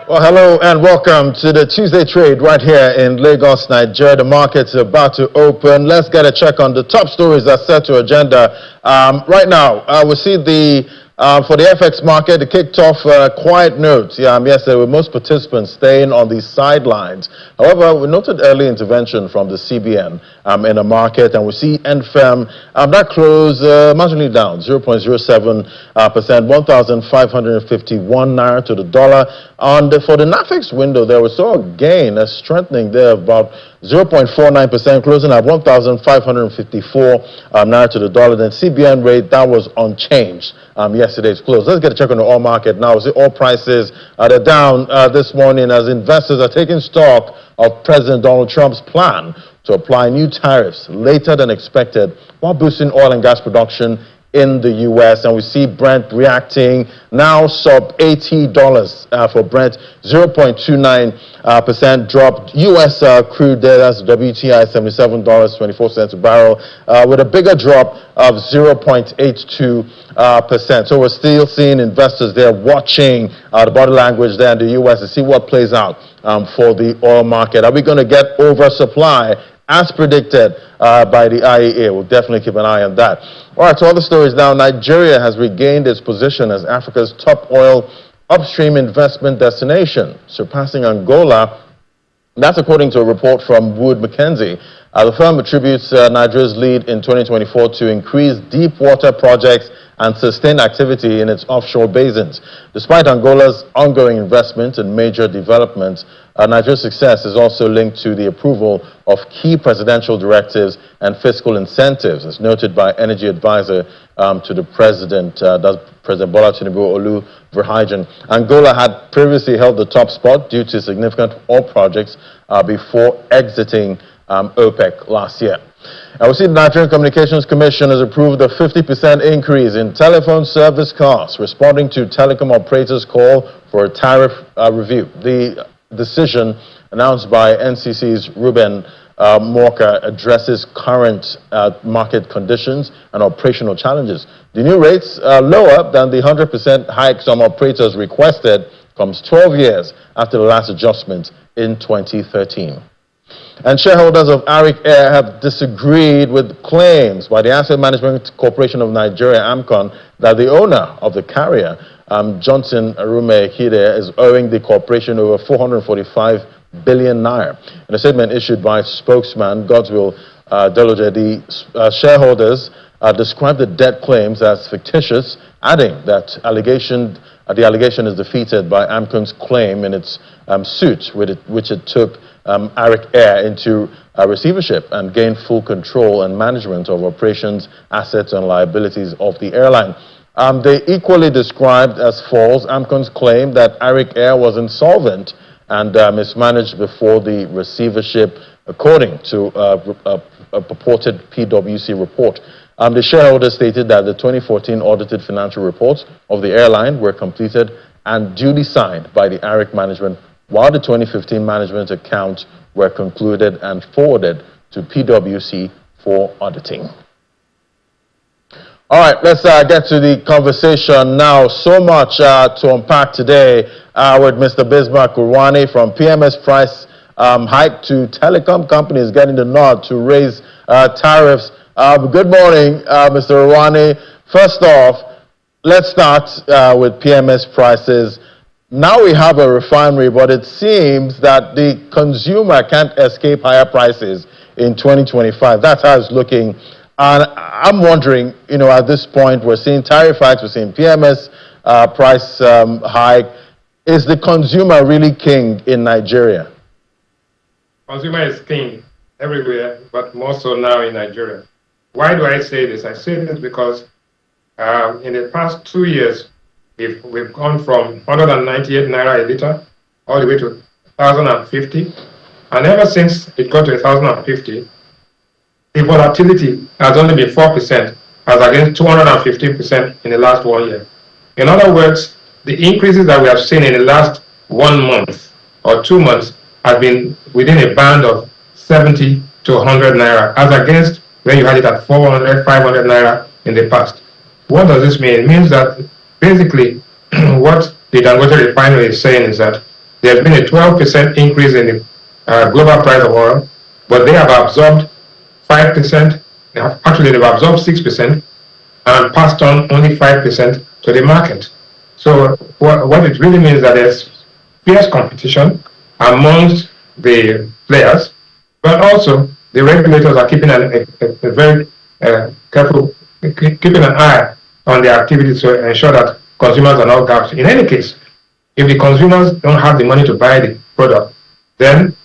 Well, hello and welcome to the Tuesday trade right here in Lagos, Nigeria. The market's about to open. Let's get a check on the top stories that set to agenda. Right now, we see for the FX market, it kicked off a quiet note. Yesterday, with most participants staying on the sidelines. However, we noted early intervention from the CBN in the market, and we see NFM that closed marginally down, 0.07%, 1,551 naira to the dollar. For the NAFEX window, there was a gain, a strengthening there of about 0.49%, closing at 1,554 naira to the dollar. Then CBN rate, that was unchanged yesterday's close. Let's get a check on the oil market now. We see oil prices they're down this morning as investors are taking stock of President Donald Trump's plan to apply new tariffs later than expected while boosting oil and gas production in the U.S. And we see Brent reacting now sub $80 for Brent, 0.29% drop. U.S. crude there, that's WTI, $77.24 a barrel, with a bigger drop of 0.82%. So we're still seeing investors there watching the body language there in the U.S. to see what plays out for the oil market. Are we going to get oversupply as predicted by the IEA? We'll definitely keep an eye on that. All right, so other stories now. Nigeria has regained its position as Africa's top oil upstream investment destination, surpassing Angola. That's according to a report from Wood Mackenzie. The firm attributes Nigeria's lead in 2024 to increased deep water projects and sustained activity in its offshore basins. Despite Angola's ongoing investment in major developments, Nigeria's success is also linked to the approval of key presidential directives and fiscal incentives, as noted by energy advisor to the president, that's President Bola Tinubu Olu Verheijen. Angola had previously held the top spot due to significant oil projects before exiting OPEC last year. We see the Nigerian Communications Commission has approved a 50% increase in telephone service costs, responding to telecom operators' call for a tariff review. The decision announced by NCC's Ruben Morka addresses current market conditions and operational challenges. The new rates are lower than the 100% hike some operators requested, comes 12 years after the last adjustment in 2013. And shareholders of Arik Air have disagreed with claims by the Asset Management Corporation of Nigeria, AMCON, that the owner of the carrier, Johnson Arume Hide, is owing the corporation over 445 billion naira. In a statement issued by spokesman Godswill Deloje, the shareholders described the debt claims as fictitious, adding that the allegation is defeated by AMCON's claim in its suit, which it took Arik Air into receivership and gained full control and management of operations, assets, and liabilities of the airline. They equally described as false AMCON's claim that Arik Air was insolvent and mismanaged before the receivership, according to a purported PwC report. The shareholders stated that the 2014 audited financial reports of the airline were completed and duly signed by the Arik management, while the 2015 management accounts were concluded and forwarded to PwC for auditing. All right, let's get to the conversation now. So much to unpack today with Mr. Bismarck Urwani, from PMS price hike to telecom companies getting the nod to raise tariffs. Good morning, Mr. Urwani. First off, let's start with PMS prices. Now we have a refinery, but it seems that the consumer can't escape higher prices in 2025. That's how it's looking. And I'm wondering, at this point, we're seeing tariff hikes, we're seeing PMS price hike. Is the consumer really king in Nigeria? Consumer is king everywhere, but more so now in Nigeria. Why do I say this? I say this because in the past 2 years, we've gone from 198 naira a liter all the way to 1,050. And ever since it got to 1,050, the volatility has only been 4%, as against 215% in the last 1 year. In other words, the increases that we have seen in the last 1 month or 2 months have been within a band of 70 to 100 naira, as against when you had it at 400, 500 naira in the past. What does this mean? It means that basically what the Dangote refinery is saying is that there's been a 12% increase in the global price of oil, but they have absorbed 5%. Actually, they've absorbed 6% and passed on only 5% to the market. So what it really means is that there's fierce competition amongst the players, but also the regulators are keeping a very careful, keeping an eye on their activities to ensure that consumers are not gouged. In any case, if the consumers don't have the money to buy the product, then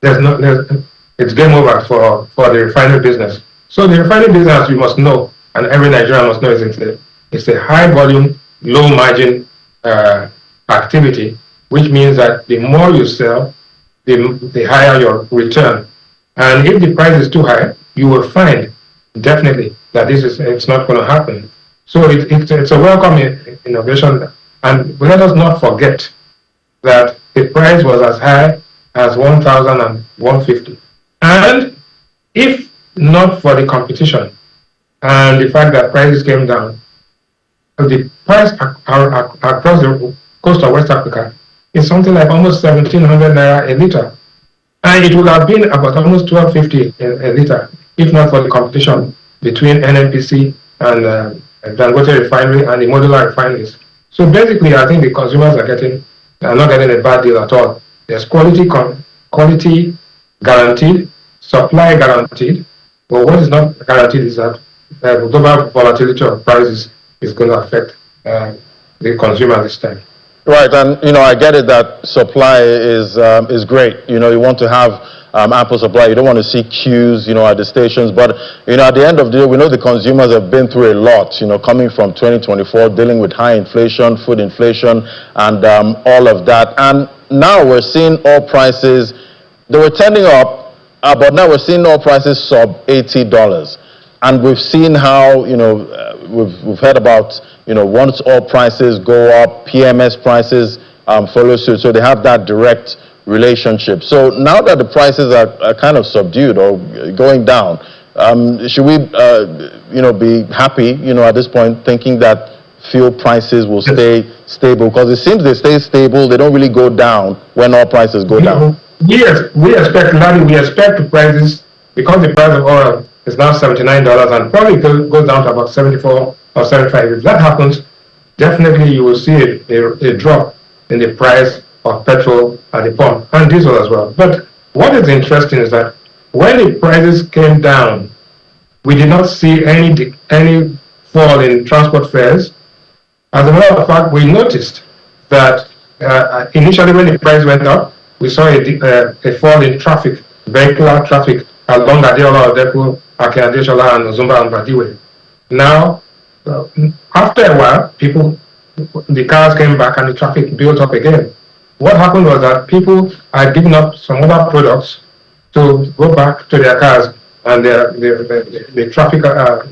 it's game over for the refinery business. So the refinery business, you must know, and every Nigerian must know, it's a high volume, low margin activity, which means that the more you sell, the higher your return. And if the price is too high, you will find definitely that it's not going to happen. So it's a welcome innovation, and let us not forget that the price was as high as 1,150. And if not for the competition and the fact that prices came down, the price across the coast of West Africa is something like almost 1,700 naira a liter. And it would have been about almost 1,250 a liter if not for the competition between NNPC and Dangote refinery and the modular refineries. So basically, I think the consumers are not getting a bad deal at all. There's quality guaranteed, supply guaranteed, but what is not guaranteed is that global volatility of prices is going to affect the consumer this time. Right, and I get it that supply is great. You want to have ample supply. You don't want to see queues, at the stations. But at the end of the day, we know the consumers have been through a lot. Coming from 2024, dealing with high inflation, food inflation, and all of that. And now we're seeing oil prices. They were trending up, but now we're seeing oil prices sub $80. And we've seen how we've heard about once oil prices go up, PMS prices follow suit. So they have that direct relationship. So now that the prices are kind of subdued or going down, should we be happy at this point, thinking that fuel prices will stay stable? Because it seems they stay stable. They don't really go down when oil prices go down. Yes, we expect prices, because the price of oil is now $79 and probably goes down to about 74 or 75. If that happens, definitely you will see a drop in the price of petrol at the pump and diesel as well. But what is interesting is that when the prices came down, we did not see any fall in transport fares. As a matter of fact, we noticed that initially when the price went up, we saw a fall in traffic, vehicular traffic along Adeola, Odeku, Ake-Adeshola, and Ozumba and Badiwe. Now, after a while, the cars came back and the traffic built up again. What happened was that people had given up some other products to go back to their cars, and the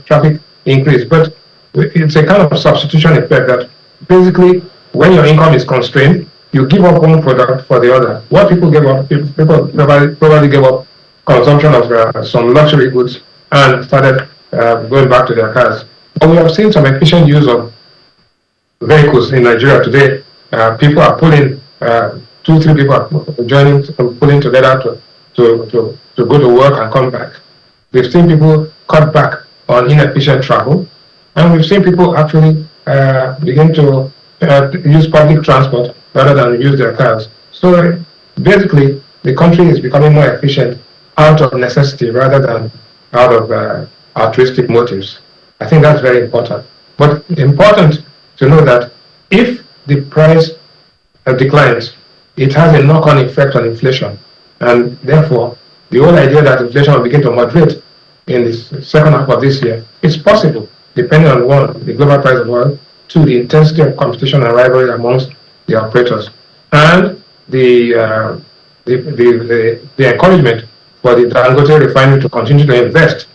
traffic increased. But it's a kind of substitution effect that basically, when your income is constrained, you give up one product for the other. What people gave up, people probably gave up consumption of some luxury goods and started going back to their cars. But we have seen some efficient use of vehicles in Nigeria today. People are pulling, 2-3 people are pulling together to go to work and come back. We've seen people cut back on inefficient travel, and we've seen people actually begin to use public transport rather than use their cars. So basically, the country is becoming more efficient out of necessity rather than out of altruistic motives. I think that's very important. But important to know that if the price declines, it has a knock-on effect on inflation. And therefore, the whole idea that inflation will begin to moderate in the second half of this year is possible, depending on one, the global price of oil, two, the intensity of competition and rivalry amongst the operators, and the encouragement for the Dangote refinery to continue to invest.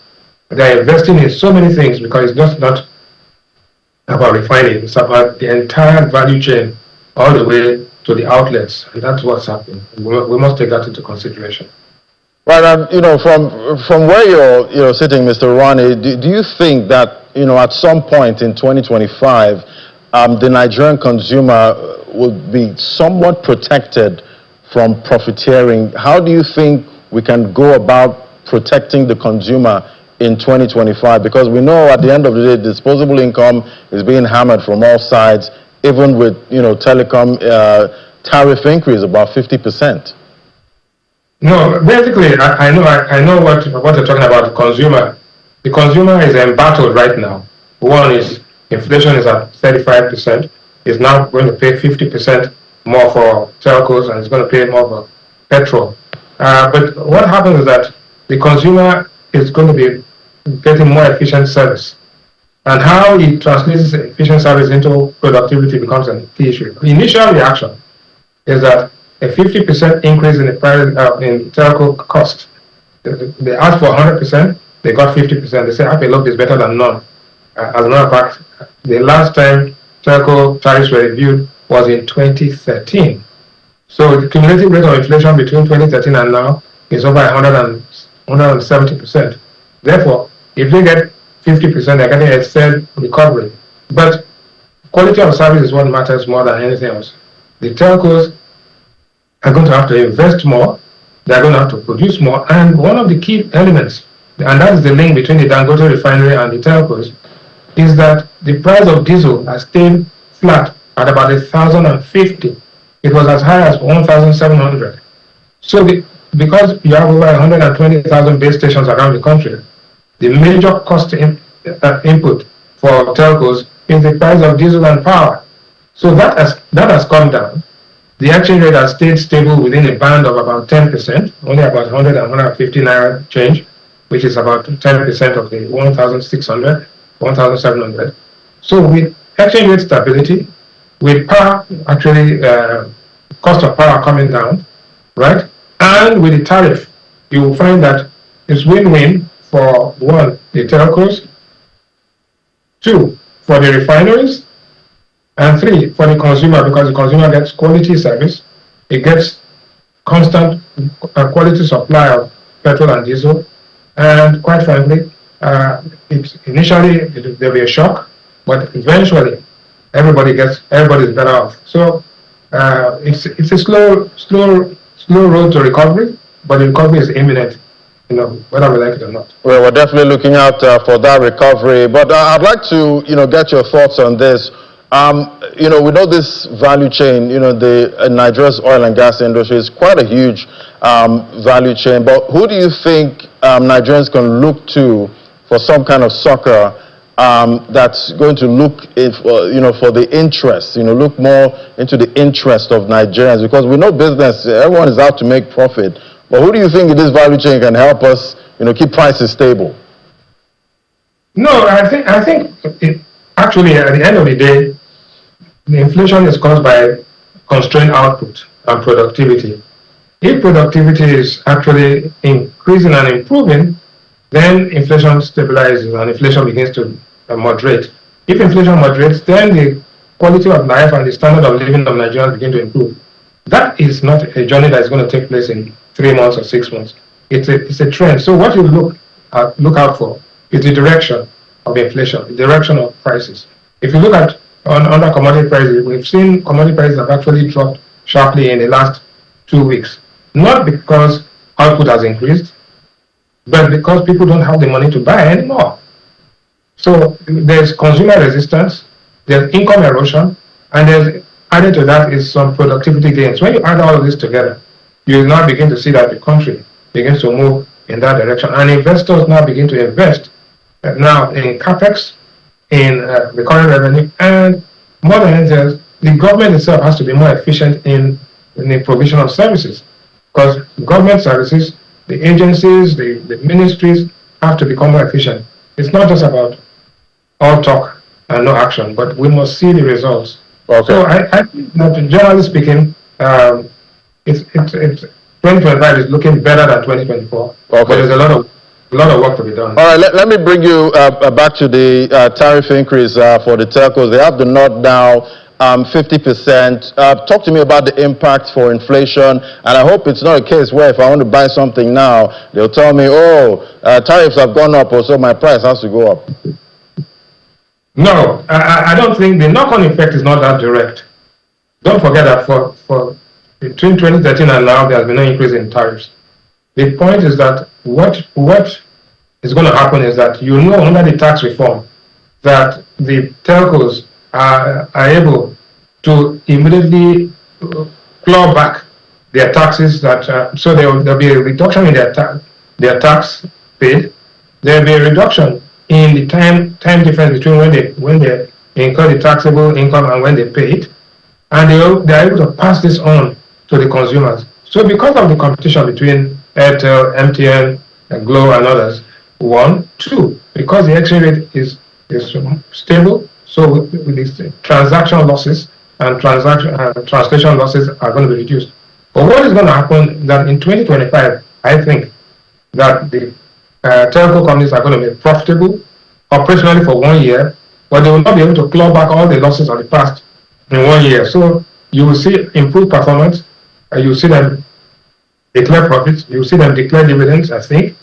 They are investing in so many things because it's just not about refining, it's about the entire value chain all the way to the outlets, and that's what's happening. We must take that into consideration. Right, and from where you're sitting, Mr. Rani, do you think that at some point in 2025, the Nigerian consumer will be somewhat protected from profiteering. How do you think we can go about protecting the consumer in 2025? Because we know at the end of the day, disposable income is being hammered from all sides, even with, telecom tariff increase about 50%. No, basically, I know what you're talking about. The consumer. The consumer is embattled right now. One is inflation is at 35%. Is now going to pay 50% more for telcos, and it's going to pay more for petrol. But what happens is that the consumer is going to be getting more efficient service, and how it translates efficient service into productivity becomes a key issue. The initial reaction is that a 50% increase in the price in telco cost. They asked for 100%, they got 50%. They say half a loaf is better than none. As a matter of fact, the last time telco tariffs were reviewed was in 2013. So the cumulative rate of inflation between 2013 and now is over 170%. Therefore, if they get 50%, they're getting a third recovery. But quality of service is what matters more than anything else. The telcos are going to have to invest more, they're going to have to produce more, and one of the key elements, and that is the link between the Dangote refinery and the telcos, is that the price of diesel has stayed flat at about 1,050. It was as high as 1,700. So because you have over 120,000 base stations around the country, the major cost input for telcos is the price of diesel and power. So that has come down. The exchange rate has stayed stable within a band of about 10%, only about 100 and 150 naira change, which is about 10% of the 1,600, 1,700. So with exchange rate stability, with power actually, cost of power coming down, right? And with the tariff, you will find that it's win-win for one, the telcos, two, for the refineries, and three, for the consumer, because the consumer gets quality service, it gets constant quality supply of petrol and diesel, and quite frankly, initially there'll be a shock, but eventually everybody's better off. So it's a slow road to recovery, but the recovery is imminent, whether we like it or not. Well, we're definitely looking out for that recovery. But I'd like to, get your thoughts on this. We know this value chain, the Nigeria's oil and gas industry is quite a huge value chain. But who do you think Nigerians can look to for some kind of succor that's going to look, for the interest, look more into the interest of Nigerians? Because we know business, everyone is out to make profit. But who do you think in this value chain can help us, keep prices stable? No, I think actually, at the end of the day, the inflation is caused by constrained output and productivity. If productivity is actually increasing and improving, then inflation stabilizes and inflation begins to moderate. If inflation moderates, then the quality of life and the standard of living of Nigerians begin to improve. That is not a journey that is going to take place in 3 months or 6 months. It's a trend. So what you look out for is the direction of inflation, the direction of prices. If you look at under commodity prices, we've seen commodity prices have actually dropped sharply in the last 2 weeks. Not because output has increased, but because people don't have the money to buy anymore. So there's consumer resistance, there's income erosion, and there's added to that is some productivity gains. When you add all of this together, you now begin to see that the country begins to move in that direction, and investors now begin to invest now in capex, in recurring revenue, and more than anything else, the government itself has to be more efficient in the provision of services, because government services, the agencies, the ministries have to become more efficient. It's not just about all talk and no action, but we must see the results. Okay. So I think that generally speaking, it's 2025 is looking better than 2024. Okay. But there's a lot of work to be done. All right, let me bring you back to the tariff increase for the telcos. They have the nod now, 50%. Talk to me about the impact for inflation. And I hope it's not a case where if I want to buy something now, they'll tell me, tariffs have gone up, so my price has to go up. No, I don't think the knock-on effect is not that direct. Don't forget that for between 2013 and now, there has been no increase in tariffs. The point is that what is going to happen is that under the tax reform that the telcos are able to immediately claw back their taxes. So there'll be a reduction in their tax paid. There'll be a reduction in the time difference between when they incur the taxable income and when they pay it, and they're able to pass this on to the consumers. So because of the competition between Airtel, MTN, Glo, and others, one, two, because the exchange rate is stable, so with these transaction losses and translation losses are going to be reduced. But what is going to happen that in 2025, I think that the telco companies are going to be profitable operationally for 1 year, but they will not be able to claw back all the losses of the past in 1 year. So you will see improved performance, you will see them declare profits, you will see them declare dividends, I think,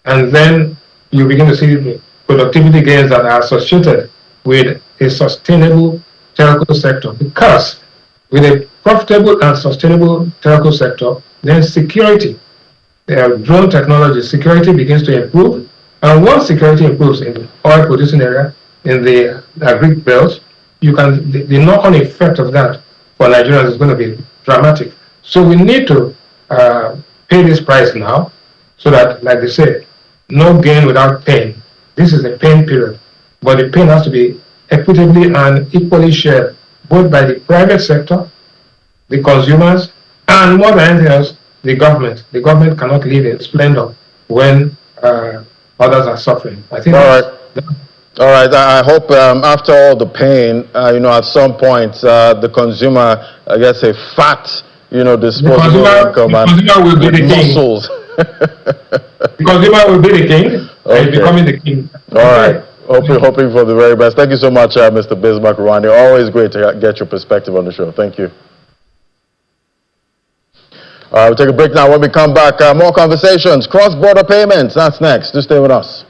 and then you begin to see the productivity gains that are associated with a sustainable telco sector. Because with a profitable and sustainable telco sector, then security, drone technology, security begins to improve. And once security improves in the oil producing area, in the agri belt, the knock-on effect of that for Nigerians is going to be dramatic. So we need to pay this price now, so that, like they say, no gain without pain. This is a pain period, but the pain has to be equitably and equally shared, both by the private sector, the consumers, and more than anything else, the government. The government cannot live in splendor when others are suffering. I think. All right. I hope after all the pain, at some point, the consumer, I guess, a fat, disposable income the consumer will be the muscles. The consumer will be the king, and becoming the king. All right. Hoping for the very best. Thank you so much, Mr. Bismarck Rwanda. Always great to get your perspective on the show. Thank you. All right, we'll take a break now. When we come back, more conversations. Cross-border payments. That's next. Just stay with us.